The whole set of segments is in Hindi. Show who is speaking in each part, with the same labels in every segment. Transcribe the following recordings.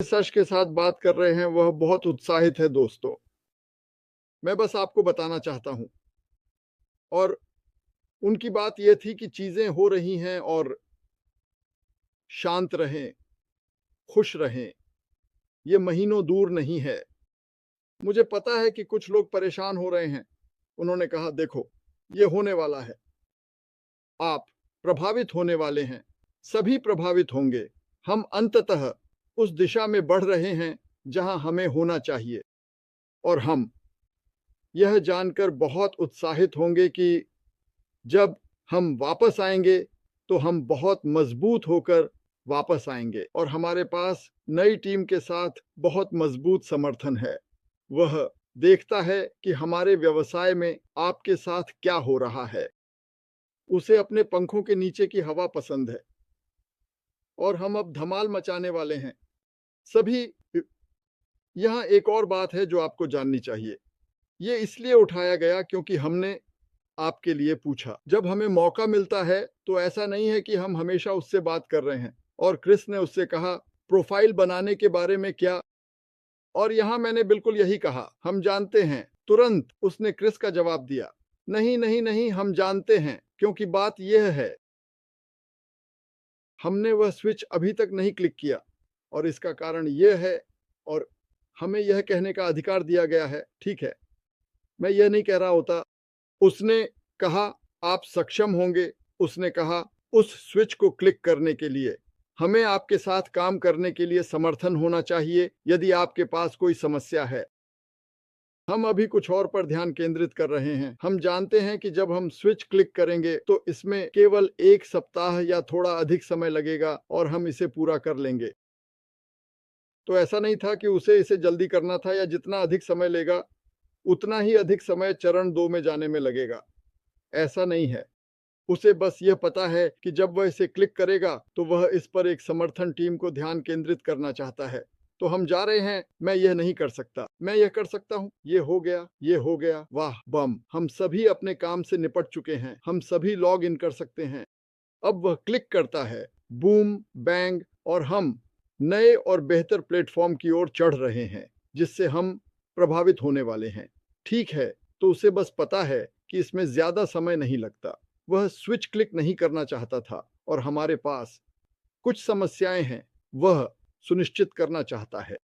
Speaker 1: जिस अश के साथ बात कर रहे हैं वह बहुत उत्साहित है दोस्तों। मैं बस आपको बताना चाहता हूं। और उनकी बात यह थी कि चीजें हो रही हैं और शांत रहें, खुश रहें। ये महीनों दूर नहीं है। मुझे पता है कि कुछ लोग परेशान हो रहे हैं। उन्होंने कहा, देखो, ये होने वाला है। आप प्रभावित होने वाले हैं। सभी प्रभावित होंगे। हम अंततः उस दिशा में बढ़ रहे हैं जहां हमें होना चाहिए। और हम यह जानकर बहुत उत्साहित होंगे कि जब हम वापस आएंगे तो हम बहुत मजबूत होकर वापस आएंगे और हमारे पास नई टीम के साथ बहुत मजबूत समर्थन है। वह देखता है कि हमारे व्यवसाय में आपके साथ क्या हो रहा है। उसे अपने पंखों के नीचे की हवा पसंद है और हम अब धमाल मचाने वाले हैं सभी। यहाँ एक और बात है जो आपको जाननी चाहिए। ये इसलिए उठाया गया क्योंकि हमने आपके लिए पूछा। जब हमें मौका मिलता है तो ऐसा नहीं है कि हम हमेशा उससे बात कर रहे हैं। और क्रिस ने उससे कहा, प्रोफाइल बनाने के बारे में क्या? और यहां मैंने बिल्कुल यही कहा, हम जानते हैं। तुरंत उसने क्रिस का जवाब दिया, नहीं नहीं नहीं, हम जानते हैं। क्योंकि बात यह है, हमने वह स्विच अभी तक नहीं क्लिक किया और इसका कारण यह है। और हमें यह कहने का अधिकार दिया गया है। ठीक है, मैं यह नहीं कह रहा होता। उसने कहा, आप सक्षम होंगे। उसने कहा, उस स्विच को क्लिक करने के लिए हमें आपके साथ काम करने के लिए समर्थन होना चाहिए यदि आपके पास कोई समस्या है। हम अभी कुछ और पर ध्यान केंद्रित कर रहे हैं। हम जानते हैं कि जब हम स्विच क्लिक करेंगे तो इसमें केवल 1 सप्ताह या थोड़ा अधिक समय लगेगा और हम इसे पूरा कर लेंगे। तो ऐसा नहीं था कि उसे इसे जल्दी करना था या जितना अधिक समय लेगा उतना ही अधिक समय चरण 2 में जाने में लगेगा। ऐसा नहीं है। उसे बस यह पता है कि जब वह इसे क्लिक करेगा तो वह इस पर एक समर्थन टीम को ध्यान केंद्रित करना चाहता है। तो हम जा रहे हैं। मैं यह नहीं कर सकता, मैं यह कर सकता हूं। ये हो गया, ये हो गया। वाह बम, हम सभी अपने काम से निपट चुके हैं। हम सभी लॉग इन कर सकते हैं। अब वह क्लिक करता है, बूम बैंग, और हम नए और बेहतर प्लेटफॉर्म की ओर चढ़ रहे हैं जिससे हम प्रभावित होने वाले हैं। ठीक है, तो उसे बस पता है कि इसमें ज्यादा समय नहीं लगता। वह स्विच क्लिक नहीं करना चाहता था और हमारे पास कुछ समस्याएं हैं, वह सुनिश्चित करना चाहता है।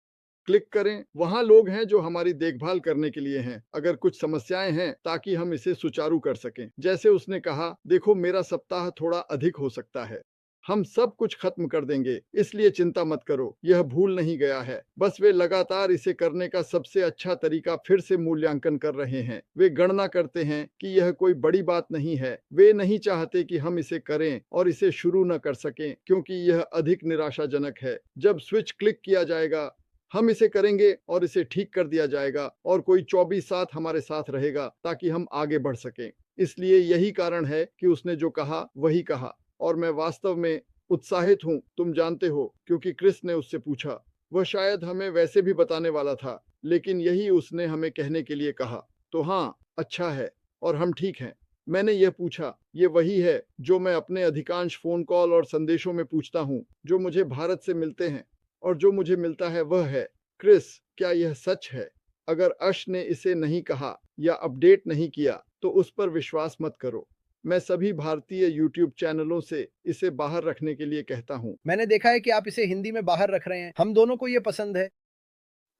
Speaker 1: क्लिक करें, वहां लोग हैं जो हमारी देखभाल करने के लिए हैं अगर कुछ समस्याएं हैं, ताकि हम इसे सुचारू कर सकें। जैसे उसने कहा, देखो, मेरा सप्ताह थोड़ा अधिक हो सकता है। हम सब कुछ खत्म कर देंगे, इसलिए चिंता मत करो। यह भूल नहीं गया है। बस वे लगातार इसे करने का सबसे अच्छा तरीका फिर से मूल्यांकन कर रहे हैं। वे गणना करते हैं कि यह कोई बड़ी बात नहीं है। वे नहीं चाहते कि हम इसे करें और इसे शुरू न कर सकें क्योंकि यह अधिक निराशाजनक है। जब स्विच क्लिक किया जाएगा हम इसे करेंगे और इसे ठीक कर दिया जाएगा और कोई 24 साथ हमारे साथ रहेगा ताकि हम आगे बढ़ सकें। इसलिए यही कारण है कि उसने जो कहा वही कहा और मैं वास्तव में उत्साहित हूं, तुम जानते हो, क्योंकि क्रिस ने उससे पूछा। वह शायद हमें वैसे भी बताने वाला था, लेकिन यही उसने हमें कहने के लिए कहा। तो हाँ, अच्छा है और हम ठीक हैं। मैंने यह पूछा, ये वही है जो मैं अपने अधिकांश फोन कॉल और संदेशों में पूछता हूं जो मुझे भारत से मिलते हैं, और जो मुझे मिलता है वह है, क्रिस, क्या यह सच है? अगर अश ने इसे नहीं कहा या अपडेट नहीं किया तो उस पर विश्वास मत करो। मैं सभी भारतीय यूट्यूब चैनलों से इसे बाहर रखने के लिए कहता हूँ।
Speaker 2: मैंने देखा है कि आप इसे हिंदी में बाहर रख रहे हैं। हम दोनों को ये पसंद है।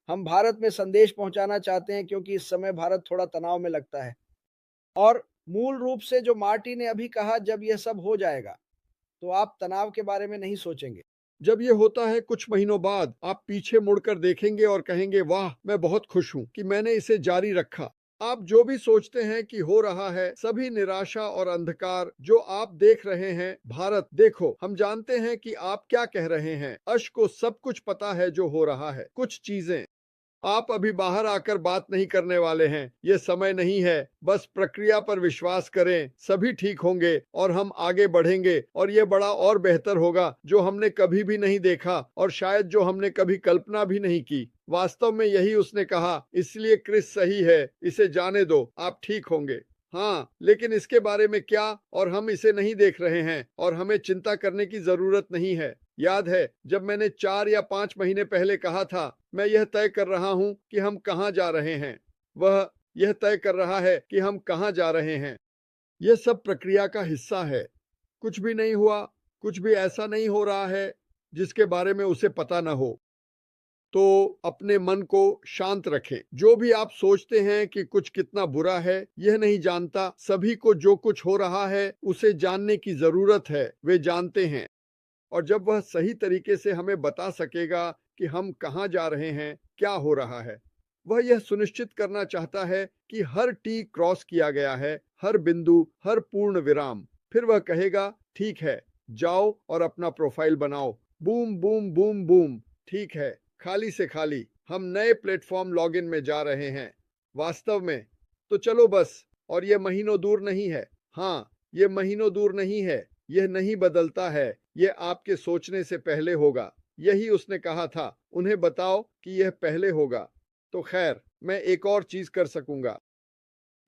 Speaker 2: हम भारत में संदेश पहुंचाना चाहते हैं क्योंकि इस समय भारत थोड़ा तनाव में लगता है। और मूल रूप से जो मार्टी ने अभी कहा, जब यह सब हो जाएगा तो आप तनाव के बारे में नहीं सोचेंगे।
Speaker 1: जब ये होता है कुछ महीनों बाद, आप पीछे मुड़कर देखेंगे और कहेंगे, वाह, मैं बहुत खुश हूं कि मैंने इसे जारी रखा। आप जो भी सोचते हैं कि हो रहा है, सभी निराशा और अंधकार जो आप देख रहे हैं, भारत देखो, हम जानते हैं कि आप क्या कह रहे हैं। अश को सब कुछ पता है जो हो रहा है। कुछ चीजें आप अभी बाहर आकर बात नहीं करने वाले हैं। ये समय नहीं है। बस प्रक्रिया पर विश्वास करें, सभी ठीक होंगे और हम आगे बढ़ेंगे और ये बड़ा और बेहतर होगा जो हमने कभी भी नहीं देखा और शायद जो हमने कभी कल्पना भी नहीं की। वास्तव में यही उसने कहा। इसलिए क्रिस सही है, इसे जाने दो, आप ठीक होंगे। हाँ, लेकिन इसके बारे में क्या? और हम इसे नहीं देख रहे हैं और हमें चिंता करने की जरूरत नहीं है। याद है जब मैंने 4 या 5 महीने पहले कहा था, मैं यह तय कर रहा हूं कि हम कहां जा रहे हैं। वह यह तय कर रहा है कि हम कहां जा रहे हैं। यह सब प्रक्रिया का हिस्सा है। कुछ भी नहीं हुआ, कुछ भी ऐसा नहीं हो रहा है जिसके बारे में उसे पता न हो। तो अपने मन को शांत रखें। जो भी आप सोचते हैं कि कुछ कितना बुरा है, यह नहीं जानता। सभी को जो कुछ हो रहा है उसे जानने की जरूरत है, वे जानते हैं। और जब वह सही तरीके से हमें बता सकेगा कि हम कहाँ जा रहे हैं, क्या हो रहा है, वह यह सुनिश्चित करना चाहता है कि हर टी क्रॉस किया गया है, हर बिंदु, हर पूर्ण विराम। फिर वह कहेगा, ठीक है, जाओ और अपना प्रोफाइल बनाओ। Boom boom boom boom. ठीक है, खाली से खाली हम नए प्लेटफॉर्म लॉगिन में जा रहे हैं। वास्तव में तो चलो बस। और यह महीनों दूर नहीं है। हाँ, यह महीनों दूर नहीं है। यह नहीं बदलता है। यह आपके सोचने से पहले होगा। यही उसने कहा था, उन्हें बताओ कि यह पहले होगा। तो खैर, मैं एक और चीज कर सकूंगा।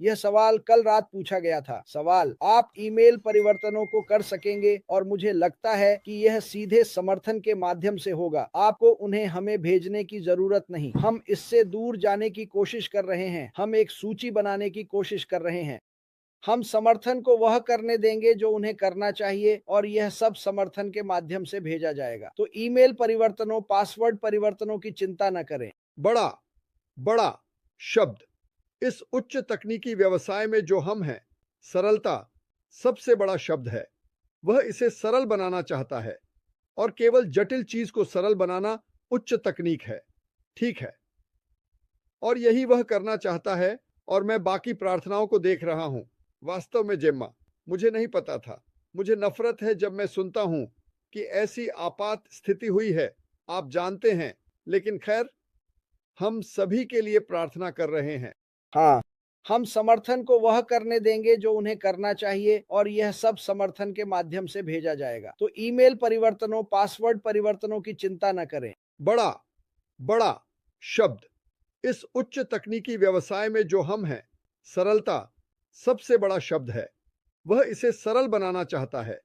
Speaker 2: यह सवाल कल रात पूछा गया था। सवाल, आप ईमेल परिवर्तनों को कर सकेंगे और मुझे लगता है कि यह सीधे समर्थन के माध्यम से होगा। आपको उन्हें हमें भेजने की जरूरत नहीं। हम इससे दूर जाने की कोशिश कर रहे हैं। हम एक सूची बनाने की कोशिश कर रहे हैं। हम समर्थन को वह करने देंगे जो उन्हें करना चाहिए और यह सब समर्थन के माध्यम से भेजा जाएगा। तो ईमेल परिवर्तनों, पासवर्ड परिवर्तनों की चिंता न करें।
Speaker 1: बड़ा बड़ा शब्द। इस उच्च तकनीकी व्यवसाय में जो हम हैं, सरलता सबसे बड़ा शब्द है। वह इसे सरल बनाना चाहता है और केवल जटिल चीज को सरल बनाना उच्च तकनीक है। ठीक है, और यही वह करना चाहता है। और मैं बाकी प्रार्थनाओं को देख रहा हूं। वास्तव में जेम्मा, मुझे नहीं पता था। मुझे नफरत है जब मैं सुनता हूं कि ऐसी आपात स्थिति हुई है। आप जानते हैं, लेकिन खैर, हम सभी के लिए प्रार्थना कर रहे हैं।
Speaker 2: हाँ, हम समर्थन को वह करने देंगे जो उन्हें करना चाहिए और यह सब समर्थन के माध्यम से भेजा जाएगा। तो ईमेल परिवर्तनों, पासवर्ड परिवर्तनों की चिंता न करें।
Speaker 1: बड़ा बड़ा शब्द। इस उच्च तकनीकी व्यवसाय में जो हम हैं, सरलता सबसे बड़ा शब्द है। वह इसे सरल बनाना चाहता है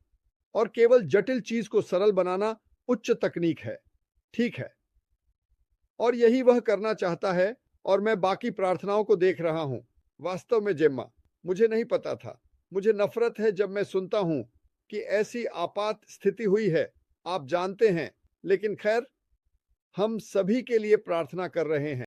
Speaker 1: और केवल जटिल चीज को सरल बनाना उच्च तकनीक है। ठीक है, और यही वह करना चाहता है। और मैं बाकी प्रार्थनाओं को देख रहा हूं। वास्तव में जेम्मा, मुझे नहीं पता था। मुझे नफरत है जब मैं सुनता हूं कि ऐसी आपात स्थिति हुई है। आप जानते हैं, लेकिन खैर, हम सभी के लिए प्रार्थना कर रहे हैं।